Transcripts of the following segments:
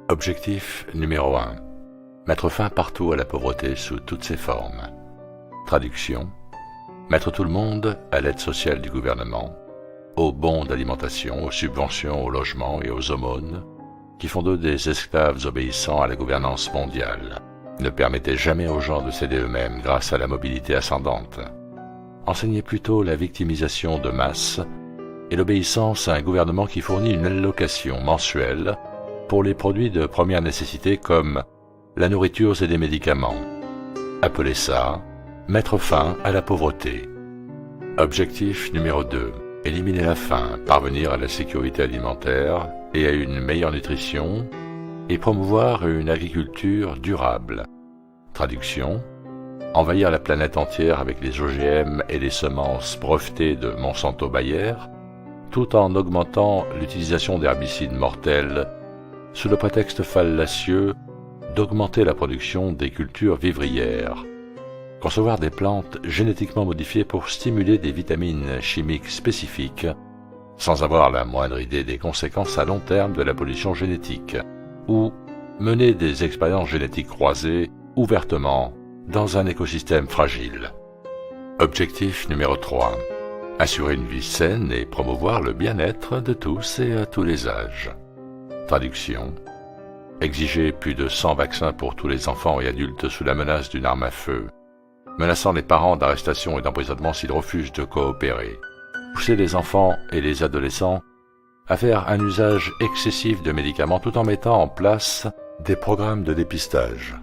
Objectif numéro 1. Mettre fin partout à la pauvreté sous toutes ses formes. Traduction. Mettre tout le monde à l'aide sociale du gouvernement, aux bons d'alimentation, aux subventions, au logement et aux aumônes, qui font d'eux des esclaves obéissant à la gouvernance mondiale. Ne permettez jamais aux gens de s'aider eux-mêmes grâce à la mobilité ascendante. Enseignez plutôt la victimisation de masse et l'obéissance à un gouvernement qui fournit une allocation mensuelle pour les produits de première nécessité comme la nourriture et des médicaments. Appelez ça « mettre fin à la pauvreté ». Objectif numéro 2. Éliminer la faim, parvenir à la sécurité alimentaire et à une meilleure nutrition et promouvoir une agriculture durable. Traduction. Envahir la planète entière avec les OGM et les semences brevetées de Monsanto-Bayer, tout en augmentant l'utilisation d'herbicides mortels sous le prétexte fallacieux d'augmenter la production des cultures vivrières. Concevoir des plantes génétiquement modifiées pour stimuler des vitamines chimiques spécifiques, sans avoir la moindre idée des conséquences à long terme de la pollution génétique, ou mener des expériences génétiques croisées ouvertement dans un écosystème fragile. Objectif numéro 3. Assurer une vie saine et promouvoir le bien-être de tous et à tous les âges. Traduction. Exiger plus de 100 vaccins pour tous les enfants et adultes sous la menace d'une arme à feu, menaçant les parents d'arrestation et d'emprisonnement s'ils refusent de coopérer. Pousser les enfants et les adolescents à faire un usage excessif de médicaments tout en mettant en place des programmes de dépistage.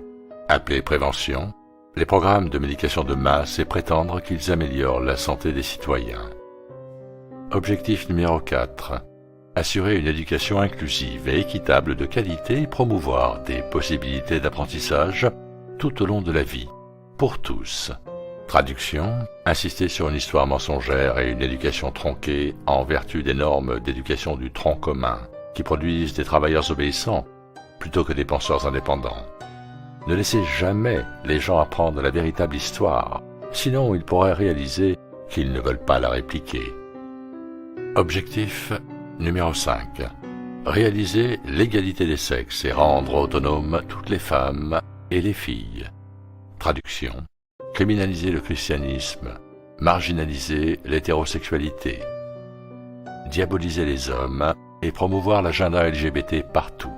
Appelés prévention, les programmes de médication de masse et prétendre qu'ils améliorent la santé des citoyens. Objectif numéro 4. Assurer une éducation inclusive et équitable de qualité et promouvoir des possibilités d'apprentissage tout au long de la vie, pour tous. Traduction. Insister sur une histoire mensongère et une éducation tronquée en vertu des normes d'éducation du tronc commun, qui produisent des travailleurs obéissants plutôt que des penseurs indépendants. Ne laissez jamais les gens apprendre la véritable histoire, sinon ils pourraient réaliser qu'ils ne veulent pas la répliquer. Objectif numéro 5. Réaliser l'égalité des sexes et rendre autonomes toutes les femmes et les filles. Traduction. Criminaliser le christianisme, marginaliser l'hétérosexualité, diaboliser les hommes et promouvoir l'agenda LGBT partout.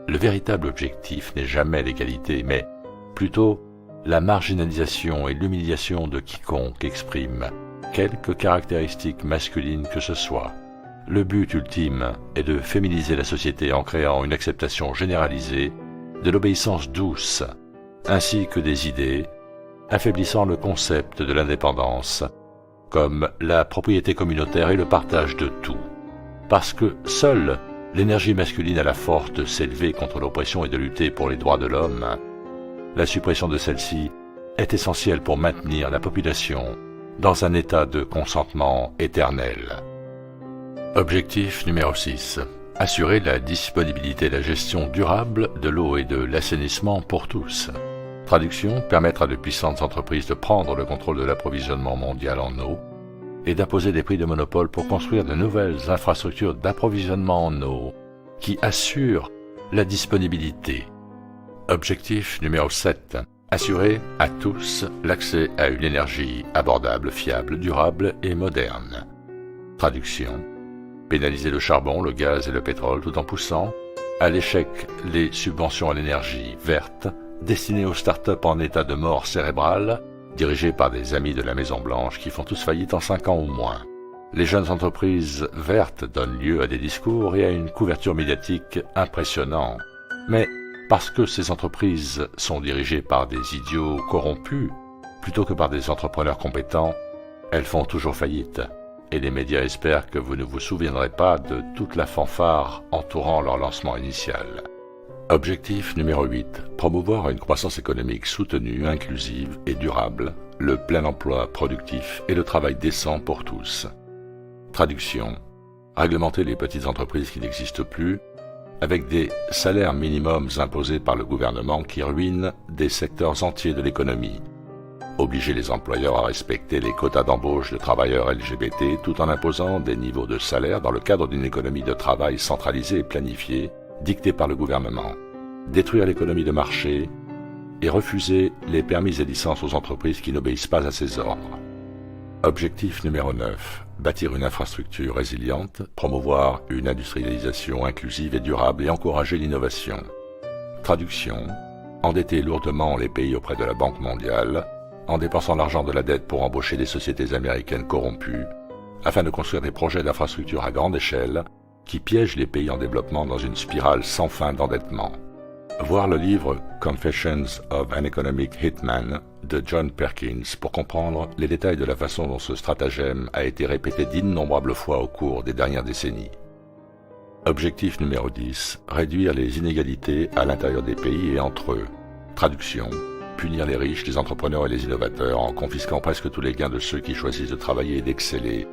Le véritable objectif n'est jamais l'égalité, mais plutôt la marginalisation et l'humiliation de quiconque exprime quelque caractéristique masculine que ce soit. Le but ultime est de féminiser la société en créant une acceptation généralisée de l'obéissance douce, ainsi que des idées, affaiblissant le concept de l'indépendance, comme la propriété communautaire et le partage de tout. Parce que seule l'énergie masculine a la force de s'élever contre l'oppression et de lutter pour les droits de l'homme, la suppression de celle-ci est essentielle pour maintenir la population dans un état de consentement éternel. Objectif numéro 6. Assurer la disponibilité et la gestion durable de l'eau et de l'assainissement pour tous. Traduction. Permettre à de puissantes entreprises de prendre le contrôle de l'approvisionnement mondial en eau et d'imposer des prix de monopole pour construire de nouvelles infrastructures d'approvisionnement en eau qui assurent la disponibilité. Objectif numéro 7. Assurer à tous l'accès à une énergie abordable, fiable, durable et moderne. Traduction. Pénaliser le charbon, le gaz et le pétrole tout en poussant à l'échec les subventions à l'énergie verte destinées aux start-up en état de mort cérébrale, dirigées par des amis de la Maison-Blanche qui font tous faillite en 5 ans ou moins. Les jeunes entreprises vertes donnent lieu à des discours et à une couverture médiatique impressionnante. Mais parce que ces entreprises sont dirigées par des idiots corrompus, plutôt que par des entrepreneurs compétents, elles font toujours faillite. Et les médias espèrent que vous ne vous souviendrez pas de toute la fanfare entourant leur lancement initial. Objectif numéro 8. Promouvoir une croissance économique soutenue, inclusive et durable, le plein emploi productif et le travail décent pour tous. Traduction. Réglementer les petites entreprises qui n'existent plus, avec des salaires minimums imposés par le gouvernement qui ruinent des secteurs entiers de l'économie. Obliger les employeurs à respecter les quotas d'embauche de travailleurs LGBT tout en imposant des niveaux de salaire dans le cadre d'une économie de travail centralisée et planifiée, dictée par le gouvernement. détruire l'économie de marché et refuser les permis et licences aux entreprises qui n'obéissent pas à ses ordres. Objectif numéro 9. Bâtir une infrastructure résiliente, promouvoir une industrialisation inclusive et durable et encourager l'innovation. Traduction. Endetter lourdement les pays auprès de la Banque mondiale, en dépensant l'argent de la dette pour embaucher des sociétés américaines corrompues, afin de construire des projets d'infrastructure à grande échelle qui piègent les pays en développement dans une spirale sans fin d'endettement. Voir le livre Confessions of an Economic Hitman de John Perkins pour comprendre les détails de la façon dont ce stratagème a été répété d'innombrables fois au cours des dernières décennies. Objectif numéro 10. Réduire les inégalités à l'intérieur des pays et entre eux. Traduction. Punir les riches, les entrepreneurs et les innovateurs en confisquant presque tous les gains de ceux qui choisissent de travailler et d'exceller.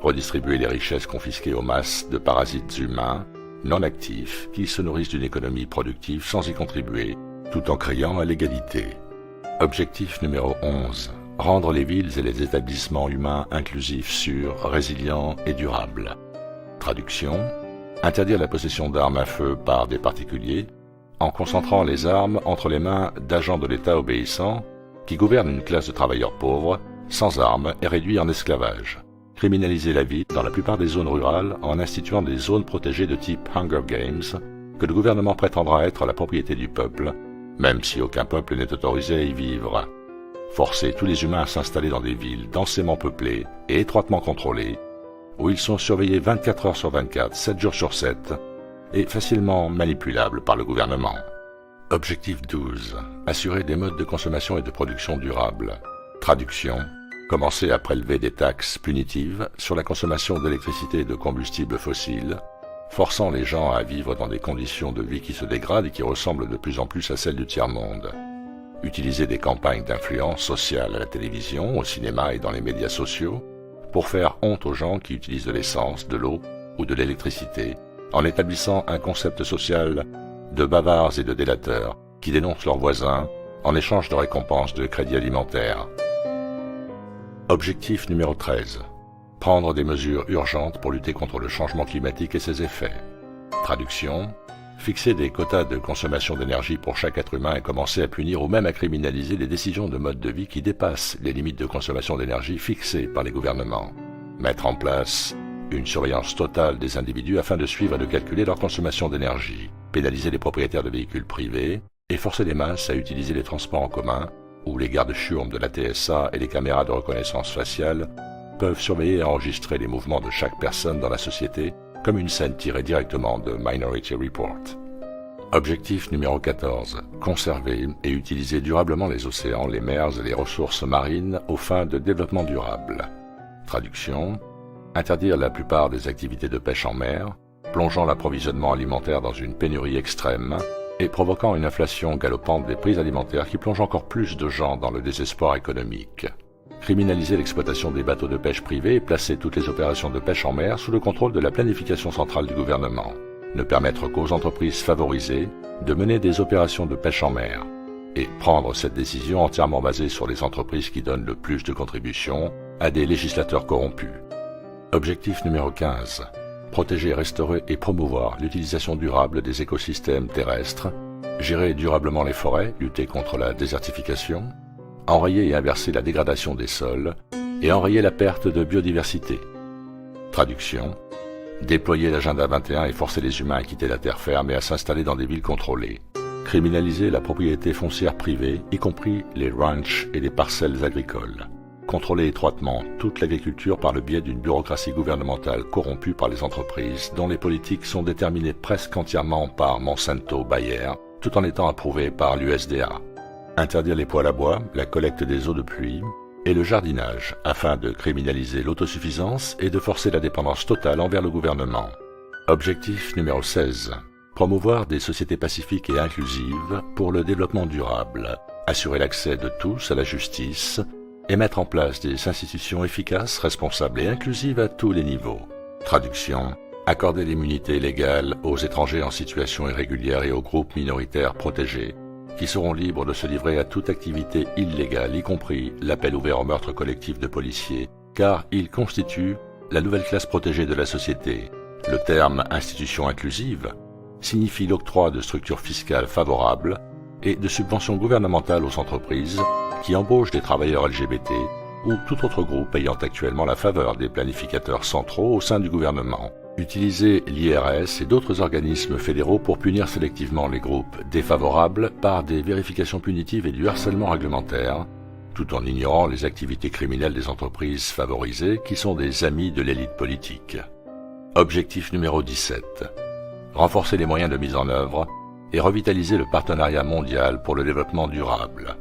Redistribuer les richesses confisquées aux masses de parasites humains non actifs qui se nourrissent d'une économie productive sans y contribuer, tout en criant à l'égalité. Objectif numéro 11. Rendre les villes et les établissements humains inclusifs, sûrs, résilients et durables. Traduction. Interdire la possession d'armes à feu par des particuliers en concentrant les armes entre les mains d'agents de l'État obéissants qui gouvernent une classe de travailleurs pauvres, sans armes et réduits en esclavage. Criminaliser la vie dans la plupart des zones rurales en instituant des zones protégées de type Hunger Games que le gouvernement prétendra être la propriété du peuple, même si aucun peuple n'est autorisé à y vivre. Forcer tous les humains à s'installer dans des villes densément peuplées et étroitement contrôlées, où ils sont surveillés 24 heures sur 24, 7 jours sur 7, et facilement manipulables par le gouvernement. Objectif 12. Assurer des modes de consommation et de production durables. Traduction. Commencer à prélever des taxes punitives sur la consommation d'électricité et de combustibles fossiles, forçant les gens à vivre dans des conditions de vie qui se dégradent et qui ressemblent de plus en plus à celles du tiers-monde. Utiliser des campagnes d'influence sociale à la télévision, au cinéma et dans les médias sociaux pour faire honte aux gens qui utilisent de l'essence, de l'eau ou de l'électricité, en établissant un concept social de bavards et de délateurs qui dénoncent leurs voisins en échange de récompenses de crédits alimentaires. Objectif numéro 13. Prendre des mesures urgentes pour lutter contre le changement climatique et ses effets. Traduction. Fixer des quotas de consommation d'énergie pour chaque être humain et commencer à punir ou même à criminaliser les décisions de mode de vie qui dépassent les limites de consommation d'énergie fixées par les gouvernements. Mettre en place une surveillance totale des individus afin de suivre et de calculer leur consommation d'énergie. Pénaliser les propriétaires de véhicules privés et forcer les masses à utiliser les transports en commun où les gardes-chiourmes de la TSA et les caméras de reconnaissance faciale peuvent surveiller et enregistrer les mouvements de chaque personne dans la société comme une scène tirée directement de Minority Report. Objectif numéro 14. Conserver et utiliser durablement les océans, les mers et les ressources marines aux fins de développement durable. Traduction. Interdire la plupart des activités de pêche en mer, plongeant l'approvisionnement alimentaire dans une pénurie extrême et provoquant une inflation galopante des prix alimentaires qui plonge encore plus de gens dans le désespoir économique. Criminaliser l'exploitation des bateaux de pêche privés et placer toutes les opérations de pêche en mer sous le contrôle de la planification centrale du gouvernement. Ne permettre qu'aux entreprises favorisées de mener des opérations de pêche en mer. Et prendre cette décision entièrement basée sur les entreprises qui donnent le plus de contributions à des législateurs corrompus. Objectif numéro 15. Protéger, restaurer et promouvoir l'utilisation durable des écosystèmes terrestres, gérer durablement les forêts, lutter contre la désertification, enrayer et inverser la dégradation des sols et enrayer la perte de biodiversité. Traduction. Déployer l'agenda 21 et forcer les humains à quitter la terre ferme et à s'installer dans des villes contrôlées. Criminaliser la propriété foncière privée, y compris les ranchs et les parcelles agricoles. Contrôler étroitement toute l'agriculture par le biais d'une bureaucratie gouvernementale corrompue par les entreprises dont les politiques sont déterminées presque entièrement par Monsanto Bayer, tout en étant approuvées par l'USDA. Interdire les poêles à bois, la collecte des eaux de pluie et le jardinage afin de criminaliser l'autosuffisance et de forcer la dépendance totale envers le gouvernement. Objectif numéro 16. Promouvoir des sociétés pacifiques et inclusives pour le développement durable, assurer l'accès de tous à la justice et mettre en place des institutions efficaces, responsables et inclusives à tous les niveaux. Traduction. Accorder l'immunité légale aux étrangers en situation irrégulière et aux groupes minoritaires protégés, qui seront libres de se livrer à toute activité illégale, y compris l'appel ouvert au meurtre collectif de policiers, car ils constituent la nouvelle classe protégée de la société. Le terme « institution inclusive » signifie l'octroi de structures fiscales favorables et de subventions gouvernementales aux entreprises qui embauchent des travailleurs LGBT ou tout autre groupe ayant actuellement la faveur des planificateurs centraux au sein du gouvernement. Utiliser l'IRS et d'autres organismes fédéraux pour punir sélectivement les groupes défavorables par des vérifications punitives et du harcèlement réglementaire, tout en ignorant les activités criminelles des entreprises favorisées qui sont des amis de l'élite politique. Objectif numéro 17. Renforcer les moyens de mise en œuvre et revitaliser le partenariat mondial pour le développement durable.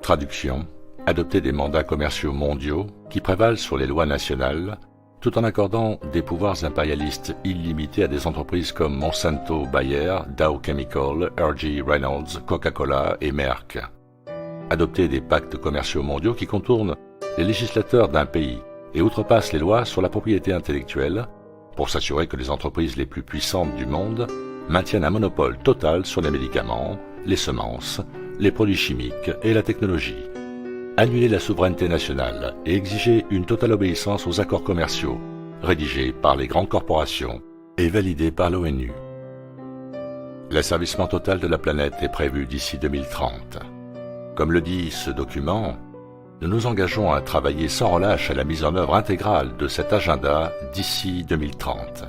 Traduction. Adopter des mandats commerciaux mondiaux qui prévalent sur les lois nationales, tout en accordant des pouvoirs impérialistes illimités à des entreprises comme Monsanto, Bayer, Dow Chemical, R.G. Reynolds, Coca-Cola et Merck. Adopter des pactes commerciaux mondiaux qui contournent les législateurs d'un pays et outrepassent les lois sur la propriété intellectuelle pour s'assurer que les entreprises les plus puissantes du monde maintiennent un monopole total sur les médicaments, les semences, les produits chimiques et la technologie. Annuler la souveraineté nationale et exiger une totale obéissance aux accords commerciaux rédigés par les grandes corporations et validés par l'ONU. L'asservissement total de la planète est prévu d'ici 2030. Comme le dit ce document, nous nous engageons à travailler sans relâche à la mise en œuvre intégrale de cet agenda d'ici 2030.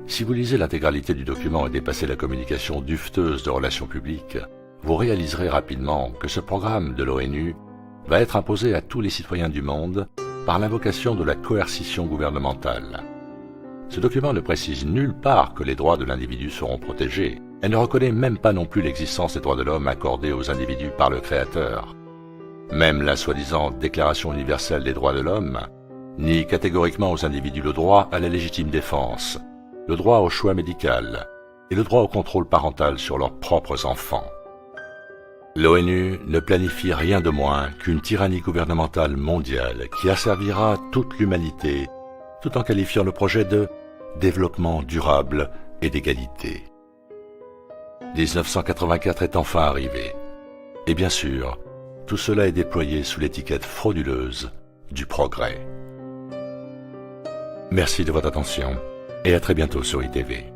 Si vous lisez l'intégralité du document et dépassez la communication dufteuse de relations publiques, vous réaliserez rapidement que ce programme de l'ONU va être imposé à tous les citoyens du monde par l'invocation de la coercition gouvernementale. Ce document ne précise nulle part que les droits de l'individu seront protégés et ne reconnaît même pas non plus l'existence des droits de l'homme accordés aux individus par le Créateur. Même la soi-disant Déclaration universelle des droits de l'homme nie catégoriquement aux individus le droit à la légitime défense, le droit au choix médical et le droit au contrôle parental sur leurs propres enfants. L'ONU ne planifie rien de moins qu'une tyrannie gouvernementale mondiale qui asservira toute l'humanité tout en qualifiant le projet de développement durable et d'égalité. 1984 est enfin arrivé. Et bien sûr, tout cela est déployé sous l'étiquette frauduleuse du progrès. Merci de votre attention et à très bientôt sur ITV.